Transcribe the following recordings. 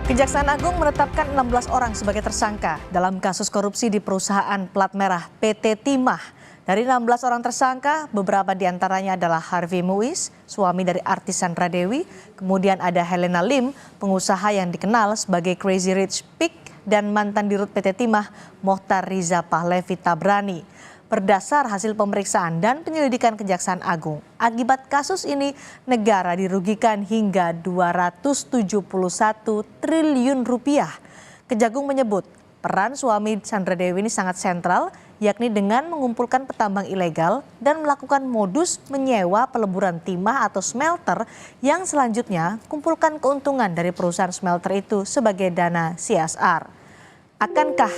Kejaksaan Agung menetapkan 16 orang sebagai tersangka dalam kasus korupsi di perusahaan plat merah PT Timah. Dari 16 orang tersangka, beberapa diantaranya adalah Harvey Muiz, suami dari artis Sandra Dewi, kemudian ada Helena Lim, pengusaha yang dikenal sebagai Crazy Rich Pig, dan mantan dirut PT Timah, Mohtar Riza Pahlevi Tabrani. Berdasar hasil pemeriksaan dan penyelidikan Kejaksaan Agung, akibat kasus ini negara dirugikan hingga 271 triliun rupiah. Kejagung menyebut peran suami Sandra Dewi ini sangat sentral, yakni dengan mengumpulkan petambang ilegal dan melakukan modus menyewa peleburan timah atau smelter yang selanjutnya kumpulkan keuntungan dari perusahaan smelter itu sebagai dana CSR. Akankah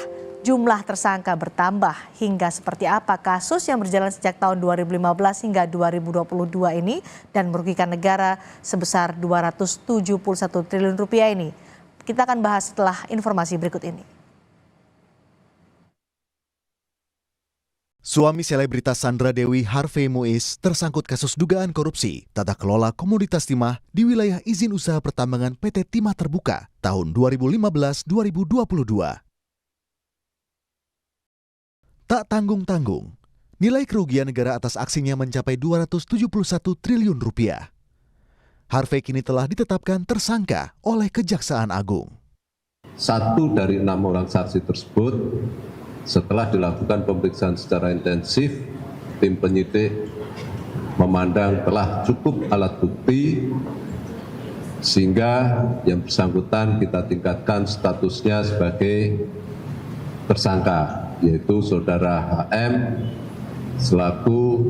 jumlah tersangka bertambah hingga seperti apa kasus yang berjalan sejak tahun 2015 hingga 2022 ini dan merugikan negara sebesar 271 triliun rupiah ini? Kita akan bahas setelah informasi berikut ini. Suami selebritas Sandra Dewi, Harvey Muiz, tersangkut kasus dugaan korupsi tata kelola komoditas timah di wilayah izin usaha pertambangan PT Timah Terbuka tahun 2015-2022. Tak tanggung-tanggung, nilai kerugian negara atas aksinya mencapai 271 triliun rupiah. Harvey kini telah ditetapkan tersangka oleh Kejaksaan Agung. 1 dari 6 orang saksi tersebut setelah dilakukan pemeriksaan secara intensif, tim penyidik memandang telah cukup alat bukti sehingga yang bersangkutan kita tingkatkan statusnya sebagai tersangka, yaitu saudara HM selaku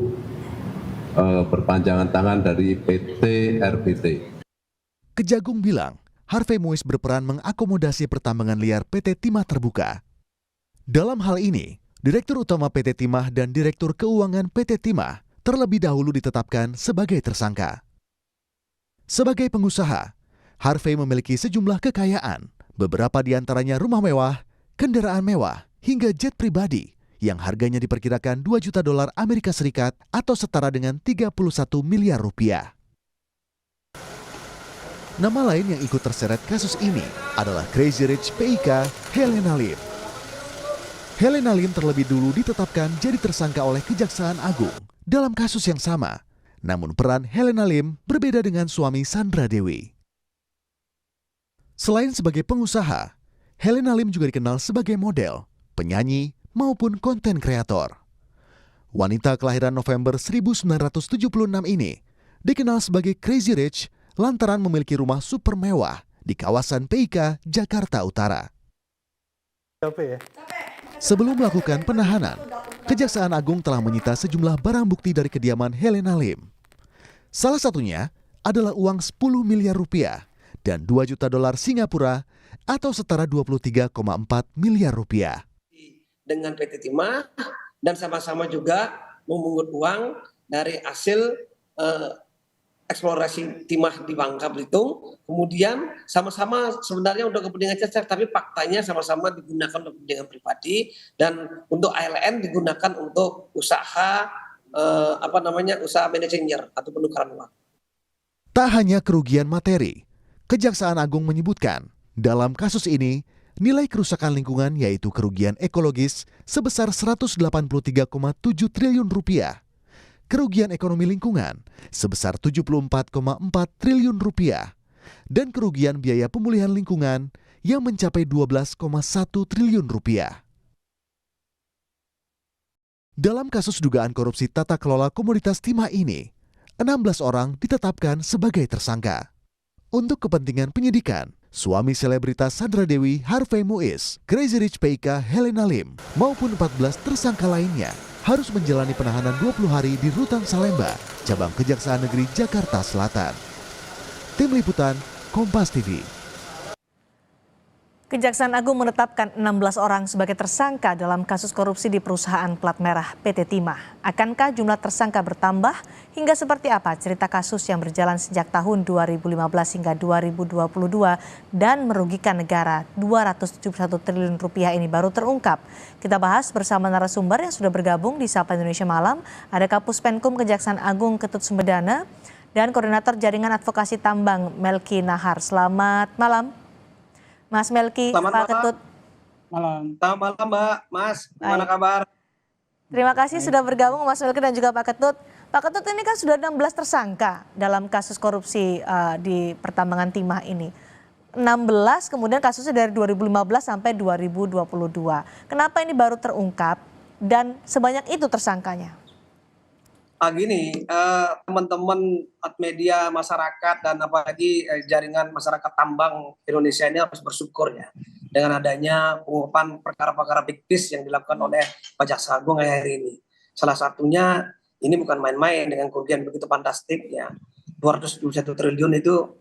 perpanjangan tangan dari PT RBT. Kejagung bilang Harvey Muiz berperan mengakomodasi pertambangan liar PT Timah Terbuka. Dalam hal ini, Direktur Utama PT Timah dan Direktur Keuangan PT Timah terlebih dahulu ditetapkan sebagai tersangka. Sebagai pengusaha, Harvey memiliki sejumlah kekayaan, beberapa diantaranya rumah mewah, kendaraan mewah, hingga jet pribadi yang harganya diperkirakan 2 juta dolar Amerika Serikat atau setara dengan 31 miliar rupiah. Nama lain yang ikut terseret kasus ini adalah Crazy Rich PIK Helena Lim. Helena Lim terlebih dulu ditetapkan jadi tersangka oleh Kejaksaan Agung dalam kasus yang sama. Namun peran Helena Lim berbeda dengan suami Sandra Dewi. Selain sebagai pengusaha, Helena Lim juga dikenal sebagai model, penyanyi, maupun konten kreator. Wanita kelahiran November 1976 ini dikenal sebagai Crazy Rich lantaran memiliki rumah super mewah di kawasan PIK, Jakarta Utara. Sebelum melakukan penahanan, Kejaksaan Agung telah menyita sejumlah barang bukti dari kediaman Helena Lim. Salah satunya adalah uang 10 miliar rupiah dan 2 juta dolar Singapura atau setara 23,4 miliar rupiah. Dengan PT Timah dan sama-sama juga memungut uang dari hasil eksplorasi timah di Bangka Belitung, kemudian sama-sama sebenarnya untuk kepentingan cacar, tapi faktanya sama-sama digunakan untuk kepentingan pribadi dan untuk ALN digunakan untuk usaha usaha manajer atau penukaran uang. Tak hanya kerugian materi, Kejaksaan Agung menyebutkan dalam kasus ini nilai kerusakan lingkungan yaitu kerugian ekologis sebesar 183,7 triliun rupiah. Kerugian ekonomi lingkungan sebesar 74,4 triliun rupiah, dan kerugian biaya pemulihan lingkungan yang mencapai 12,1 triliun rupiah. Dalam kasus dugaan korupsi tata kelola komoditas timah ini, 16 orang ditetapkan sebagai tersangka. Untuk kepentingan penyidikan, suami selebritas Sandra Dewi, Harvey Muiz, Crazy Rich PIK Helena Lim, maupun 14 tersangka lainnya harus menjalani penahanan 20 hari di Rutan Salemba, Cabang Kejaksaan Negeri Jakarta Selatan. Tim Liputan, Kompas TV. Kejaksaan Agung menetapkan 16 orang sebagai tersangka dalam kasus korupsi di perusahaan plat merah PT Timah. Akankah jumlah tersangka bertambah? Hingga seperti apa cerita kasus yang berjalan sejak tahun 2015 hingga 2022 dan merugikan negara 271 triliun rupiah ini baru terungkap. Kita bahas bersama narasumber yang sudah bergabung di Sapa Indonesia Malam. Ada Kapus Penkum Kejaksaan Agung Ketut Sumedana dan Koordinator Jaringan Advokasi Tambang Melki Nahar. Selamat malam. Mas Melki, Selamat Pak malam. Ketut. Malam. Selamat malam Mbak, Mas. Gimana Baik. kabar? Terima kasih Baik. sudah bergabung Mas Melki dan juga Pak Ketut. Pak Ketut, ini kan sudah 16 tersangka dalam kasus korupsi di pertambangan timah ini. 16 kemudian kasusnya dari 2015 sampai 2022. Kenapa ini baru terungkap dan sebanyak itu tersangkanya? Gini, teman-teman media masyarakat dan apalagi jaringan masyarakat tambang Indonesia ini harus bersyukur ya dengan adanya pengungkapan perkara-perkara big fish yang dilakukan oleh Pak Jaksa Agung akhir ini. Salah satunya ini bukan main-main dengan kerugian begitu fantastik ya, 271 triliun itu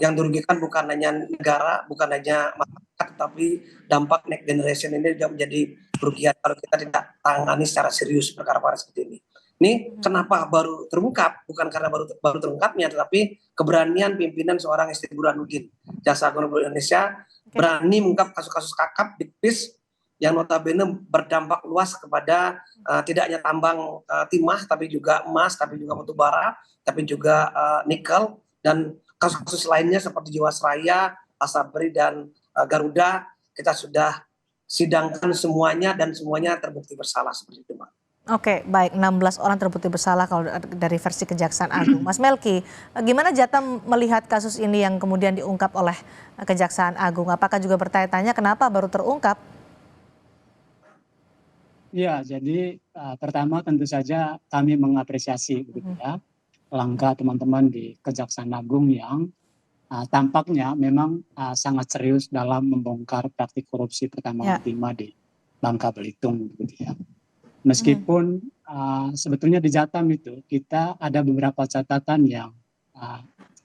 yang dirugikan bukan hanya negara, bukan hanya masyarakat, tapi dampak next generation ini juga menjadi kerugian kalau kita tidak tangani secara serius perkara-perkara seperti ini. Ini kenapa baru terungkap? Bukan karena baru terungkapnya, tetapi keberanian pimpinan seorang Esti Burhanuddin, Jaksa Agung Republik Indonesia, berani mengungkap kasus-kasus kakap, big fish, yang notabene berdampak luas kepada tidak hanya tambang timah, tapi juga emas, tapi juga batu bara, tapi juga nikel, dan kasus-kasus lainnya seperti Jiwasraya, Asabri, dan Garuda, kita sudah sidangkan semuanya dan semuanya terbukti bersalah seperti itu, Pak. Oke, baik, 16 orang terbukti bersalah kalau dari versi Kejaksaan Agung. Mas Melki, gimana Jatam melihat kasus ini yang kemudian diungkap oleh Kejaksaan Agung? Apakah juga bertanya-tanya kenapa baru terungkap? Ya, jadi pertama tentu saja kami mengapresiasi begitu ya langkah teman-teman di Kejaksaan Agung yang tampaknya memang sangat serius dalam membongkar praktik korupsi pertambangan timah di Bangka Belitung begitu ya. Meskipun sebetulnya di Jatam itu kita ada beberapa catatan yang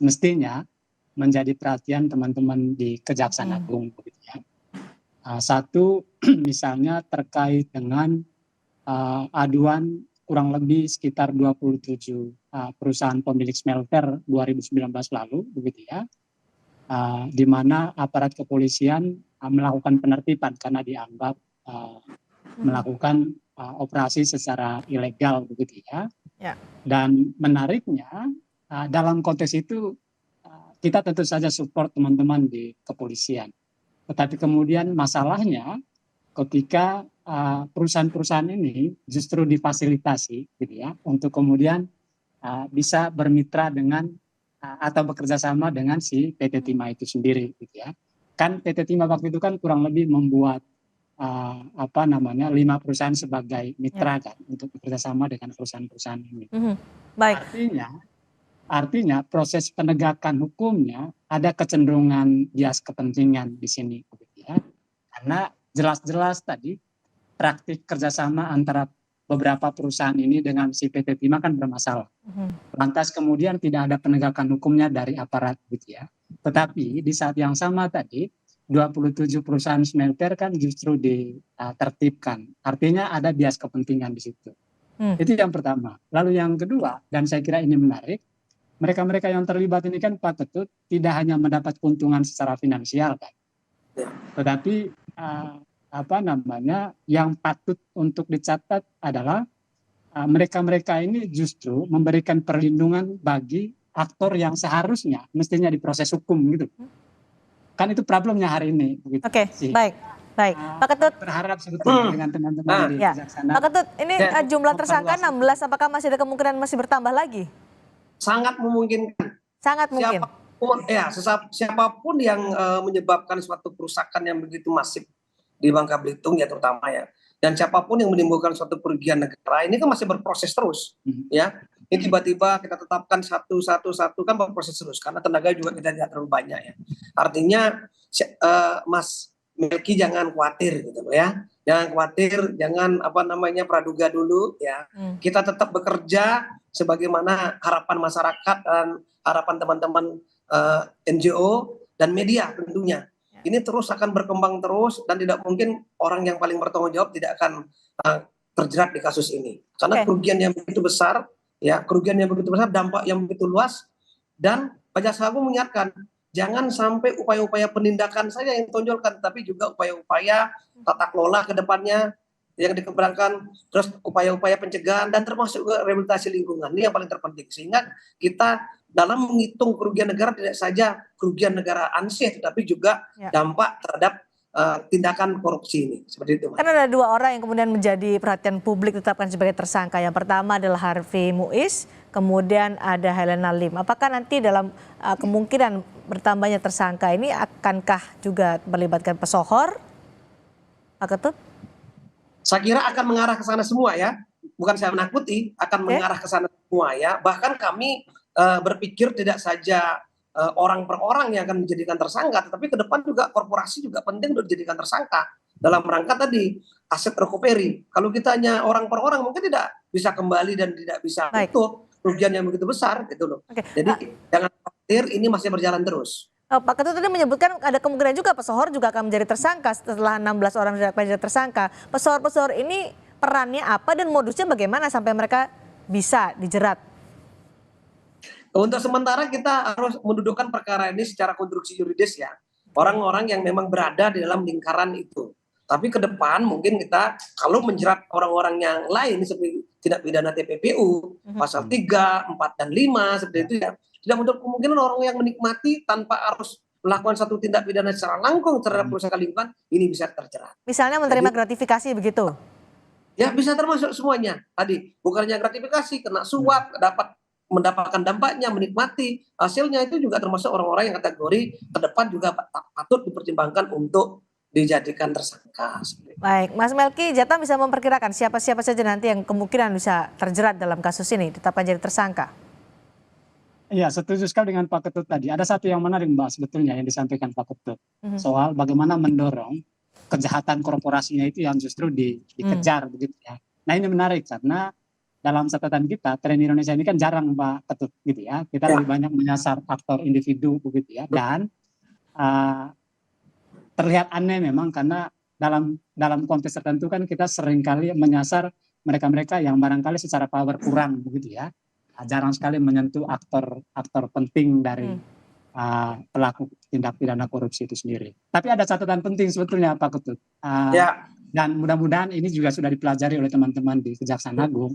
mestinya menjadi perhatian teman-teman di Kejaksaan Agung begitu ya. Satu misalnya terkait dengan aduan kurang lebih sekitar 27 perusahaan pemilik smelter 2019 lalu begitu ya, di mana aparat kepolisian melakukan penertiban karena dianggap melakukan operasi secara ilegal begitu ya. Dan menariknya dalam konteks itu kita tentu saja support teman-teman di kepolisian. Tetapi kemudian masalahnya ketika perusahaan-perusahaan ini justru difasilitasi gitu ya untuk kemudian bisa bermitra dengan atau bekerja sama dengan si PT Timah itu sendiri gitu ya. Kan PT Timah waktu itu kan kurang lebih membuat 5 perusahaan sebagai mitra kan untuk bekerja sama dengan perusahaan-perusahaan ini. Baik. Artinya proses penegakan hukumnya ada kecenderungan bias kepentingan di sini gitu ya. Karena jelas-jelas tadi praktik kerjasama antara beberapa perusahaan ini dengan si PT Timah kan bermasalah. Lantas kemudian tidak ada penegakan hukumnya dari aparat gitu ya. Tetapi di saat yang sama tadi 27 perusahaan smelter kan justru ditertibkan. Artinya ada bias kepentingan di situ. Itu yang pertama. Lalu yang kedua, dan saya kira ini menarik, mereka-mereka yang terlibat ini kan Pak Ketut tidak hanya mendapat keuntungan secara finansial kan. Tetapi yang patut untuk dicatat adalah mereka-mereka ini justru memberikan perlindungan bagi aktor yang seharusnya mestinya diproses hukum gitu. Kan itu problemnya hari ini. Oke, baik. Pak Ketut. Berharap sebetulnya dengan teman-teman di Kejaksaan. Pak Ketut, ini jumlah tersangka 16, apakah masih ada kemungkinan masih bertambah lagi? Sangat memungkinkan. Sangat mungkin. Siapapun yang menyebabkan suatu kerusakan yang begitu masif di Bangka Belitung ya terutama ya, dan siapapun yang menimbulkan suatu kerugian negara ini kan masih berproses terus ya. Ini tiba-tiba kita tetapkan satu kan berproses terus karena tenaga juga kita tidak terlalu banyak ya. Artinya Mas Melki jangan khawatir gitu ya. Jangan khawatir, jangan praduga dulu ya. Kita tetap bekerja sebagaimana harapan masyarakat dan harapan teman-teman NGO dan media tentunya. Ini terus akan berkembang terus dan tidak mungkin orang yang paling bertanggung jawab tidak akan terjerat di kasus ini. Karena kerugian yang begitu besar, dampak yang begitu luas, dan Pak Jaksa Agung mengingatkan jangan sampai upaya-upaya penindakan saja yang ditonjolkan, tapi juga upaya-upaya tata kelola ke depannya yang dikembangkan, terus upaya-upaya pencegahan dan termasuk juga rehabilitasi lingkungan. Ini yang paling terpenting sehingga kita dalam menghitung kerugian negara tidak saja kerugian negara ansih, tetapi juga dampak terhadap tindakan korupsi ini. Seperti itu, Mas. Kan ada 2 orang yang kemudian menjadi perhatian publik ditetapkan sebagai tersangka. Yang pertama adalah Harvey Muiz, kemudian ada Helena Lim. Apakah nanti dalam kemungkinan bertambahnya tersangka ini akankah juga melibatkan pesohor, Pak Ketut? Saya kira akan mengarah ke sana semua ya. Bukan saya menakuti, akan mengarah ke sana semua ya. Bahkan kami berpikir tidak saja orang per orang yang akan menjadikan tersangka, tetapi ke depan juga korporasi juga penting untuk dijadikan tersangka dalam rangka tadi aset recovery. Kalau kita hanya orang per orang mungkin tidak bisa kembali dan tidak bisa itu kerugian yang begitu besar gitu loh. Jadi jangan khawatir, ini masih berjalan terus. Pak Ketut tadi menyebutkan ada kemungkinan juga pesohor juga akan menjadi tersangka setelah 16 orang menjadi tersangka. Pesohor-pesohor ini perannya apa dan modusnya bagaimana sampai mereka bisa dijerat? Untuk sementara kita harus mendudukkan perkara ini secara konstruksi yuridis ya. Orang-orang yang memang berada di dalam lingkaran itu. Tapi ke depan mungkin kita kalau menjerat orang-orang yang lain seperti tindak pidana TPPU, pasal 3, 4, dan 5 seperti itu ya. Tidak menutup kemungkinan orang yang menikmati tanpa harus melakukan satu tindak pidana secara langsung terhadap perusahaan lingkungan ini bisa terjerat. Misalnya menerima gratifikasi begitu? Ya bisa termasuk semuanya. Tadi bukannya gratifikasi, kena suap, mendapatkan dampaknya, menikmati hasilnya, itu juga termasuk orang-orang yang kategori ke depan juga patut dipertimbangkan untuk dijadikan tersangka. Baik, Mas Melki, Jatah bisa memperkirakan siapa-siapa saja nanti yang kemungkinan bisa terjerat dalam kasus ini, tetap jadi tersangka? Iya, setuju sekali dengan Pak Ketut tadi. Ada satu yang menarik Mbak sebetulnya yang disampaikan Pak Ketut. Soal bagaimana mendorong kejahatan korporasinya itu yang justru dikejar begitu ya. Nah ini menarik karena dalam catatan kita, tren Indonesia ini kan jarang Pak Ketut gitu ya. Kita lebih banyak menyasar aktor individu begitu ya. Dan terlihat aneh memang karena dalam konteks tertentu kan kita seringkali menyasar mereka-mereka yang barangkali secara power kurang begitu ya. Jarang sekali menyentuh aktor penting dari pelaku tindak pidana korupsi itu sendiri. Tapi ada catatan penting sebetulnya Pak Ketut. Dan mudah-mudahan ini juga sudah dipelajari oleh teman-teman di Kejaksaan Agung.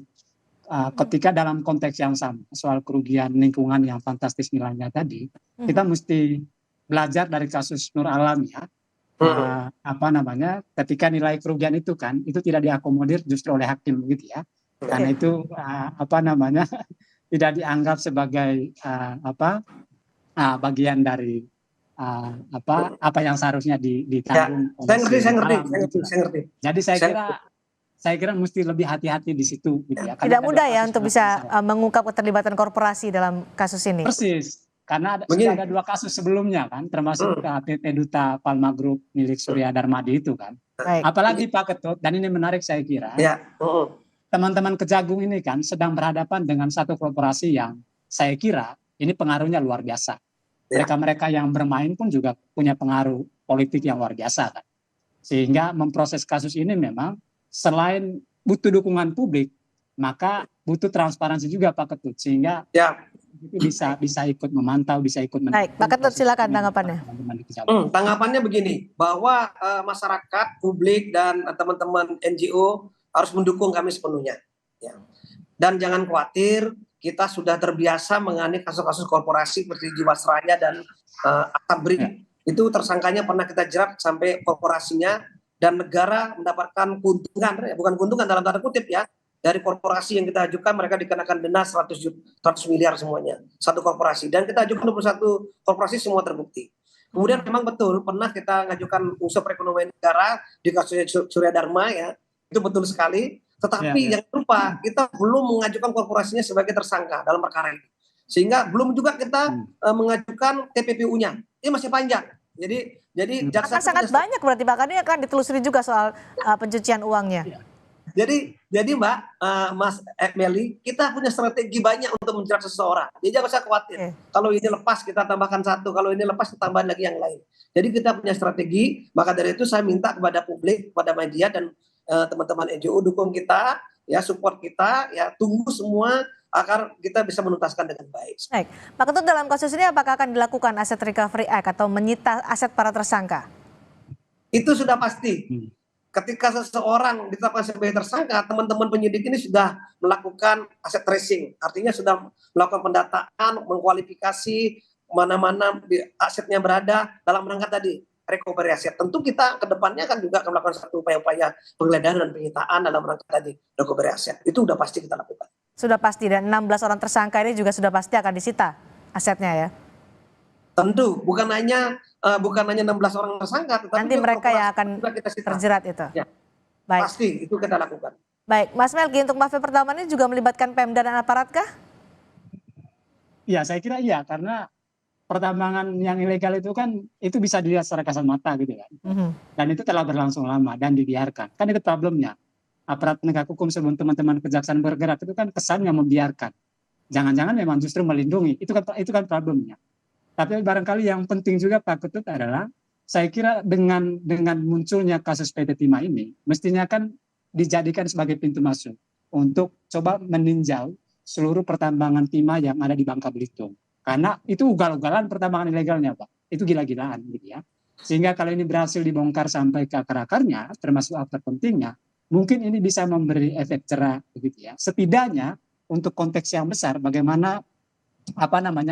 Ketika dalam konteks yang sama soal kerugian lingkungan yang fantastis nilainya tadi, kita mesti belajar dari kasus Nur Alam ya. Ketika nilai kerugian itu kan itu tidak diakomodir justru oleh hakim begitu ya. Karena itu tidak dianggap sebagai bagian dari apa yang seharusnya ditanggung. Saya ngerti. Jadi saya kira mesti lebih hati-hati di situ gitu ya. Tidak mudah ya untuk bisa mengungkap keterlibatan korporasi dalam kasus ini. Persis. Karena sudah ada 2 kasus sebelumnya kan, termasuk PT Duta Palma Group milik Surya Darmadi itu kan. Apalagi Pak Ketut, dan ini menarik saya kira. Teman-teman Kejagung ini kan sedang berhadapan dengan satu korporasi yang saya kira ini pengaruhnya luar biasa. Mereka-mereka yang bermain pun juga punya pengaruh politik yang luar biasa kan. Sehingga memproses kasus ini memang selain butuh dukungan publik, maka butuh transparansi juga Pak Ketut. Sehingga itu bisa ikut memantau, bisa ikut Baik, Pak Ketut silakan tanggapannya. Tanggapannya begini, bahwa masyarakat, publik, dan teman-teman NGO harus mendukung kami sepenuhnya. Dan jangan khawatir, kita sudah terbiasa menangani kasus-kasus korporasi seperti Jiwasraya dan Akabrik. Itu tersangkanya pernah kita jerat sampai korporasinya dan negara mendapatkan keuntungan, bukan keuntungan dalam tanda kutip ya, dari korporasi yang kita ajukan mereka dikenakan denda 100 miliar semuanya, satu korporasi. Dan kita ajukan 21 korporasi semua terbukti. Kemudian memang betul pernah kita mengajukan unsur perekonomian negara di kasus Surya Dharma ya, itu betul sekali. Tetapi yang lupa kita belum mengajukan korporasinya sebagai tersangka dalam perkara ini. Sehingga belum juga kita mengajukan TPPU-nya. Ini masih panjang. Jadi jaksa sangat banyak berarti Pak, ini akan ditelusuri juga soal pencucian uangnya. Jadi Mbak, Mas Meli, kita punya strategi banyak untuk menjerat seseorang. Jadi jangan usah khawatir. Kalau ini lepas kita tambahkan 1, kalau ini lepas kita tambahan lagi yang lain. Jadi kita punya strategi. Maka dari itu saya minta kepada publik, kepada media dan teman-teman NGO dukung kita, ya support kita, ya tunggu semua agar kita bisa menuntaskan dengan baik. Baik, Pak Ketut, dalam kasus ini apakah akan dilakukan Asset Recovery Act atau menyita aset para tersangka? Itu sudah pasti. ketika seseorang ditetapkan sebagai tersangka, teman-teman penyidik ini sudah melakukan aset tracing, artinya sudah melakukan pendataan, mengkualifikasi mana-mana asetnya berada dalam rangka tadi recovery aset. Tentu kita ke depannya kan juga akan melakukan satu upaya-upaya penggeledahan dan penyitaan dalam rangka tadi recovery aset. Itu udah pasti kita lakukan. Sudah pasti, dan 16 orang tersangka ini juga sudah pasti akan disita asetnya ya? Tentu, bukan hanya 16 orang tersangka, tetapi Nanti mereka yang akan kita sita. terjerat itu? Ya. Baik. Pasti, itu kita lakukan. Baik, Mas Melki, untuk mafia pertama ini juga melibatkan Pemda dan aparat kah? Ya, saya kira iya, karena pertambangan yang ilegal itu kan itu bisa dilihat secara kasat mata gitu kan. Dan itu telah berlangsung lama dan dibiarkan. Kan itu problemnya. Aparat penegak hukum sebelum teman-teman kejaksaan bergerak itu kan kesannya membiarkan. Jangan-jangan memang justru melindungi. Itu kan problemnya. Tapi barangkali yang penting juga Pak Ketut adalah, saya kira dengan munculnya kasus PT Timah ini, mestinya kan dijadikan sebagai pintu masuk untuk coba meninjau seluruh pertambangan timah yang ada di Bangka Belitung. Karena itu ugal-ugalan pertambangan ilegalnya, Pak. Itu gila-gilaan gitu ya. Sehingga kalau ini berhasil dibongkar sampai ke akar-akarnya, termasuk akar pentingnya, mungkin ini bisa memberi efek cerah begitu ya. Setidaknya untuk konteks yang besar, bagaimana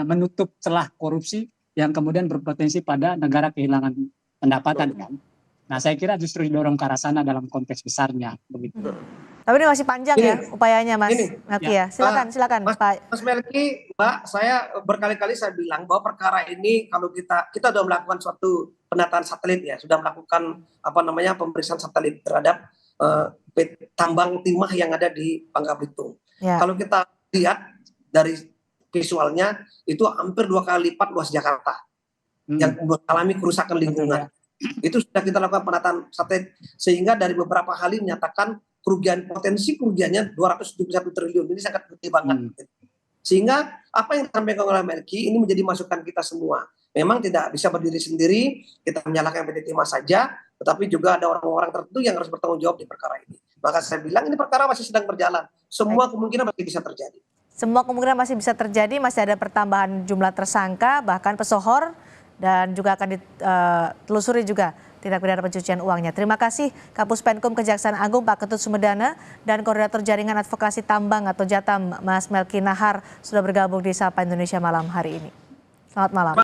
menutup celah korupsi yang kemudian berpotensi pada negara kehilangan pendapatan kan. Nah, saya kira justru didorong ke arah sana dalam konteks besarnya begitu. Tapi ini masih panjang ya upayanya, Mas Melki ya. Silakan Pak. Mas Melki, Mbak, saya berkali-kali saya bilang bahwa perkara ini kalau kita sudah melakukan suatu penataan satelit ya, sudah melakukan pemeriksaan satelit terhadap tambang timah yang ada di Bangka Belitung. Ya. Kalau kita lihat dari visualnya itu hampir 2 kali lipat luas Jakarta yang mengalami kerusakan lingkungan. Itu sudah kita lakukan penataan satelit sehingga dari beberapa kali menyatakan potensi kerugiannya 271 triliun. Ini sangat gede banget. Sehingga apa yang disampaikan oleh Melki ini menjadi masukan kita semua. Memang tidak bisa berdiri sendiri, kita menyalahkan PT Timah saja, tetapi juga ada orang-orang tertentu yang harus bertanggung jawab di perkara ini. Maka saya bilang ini perkara masih sedang berjalan. Semua kemungkinan masih bisa terjadi. Semua kemungkinan masih bisa terjadi, masih ada pertambahan jumlah tersangka, bahkan pesohor, dan juga akan ditelusuri juga tindak pidana pencucian uangnya. Terima kasih Kapus Penkum Kejaksaan Agung Pak Ketut Sumedana dan Koordinator Jaringan Advokasi Tambang atau Jatam Mas Melki Nahar sudah bergabung di Sapa Indonesia malam hari ini. Selamat malam.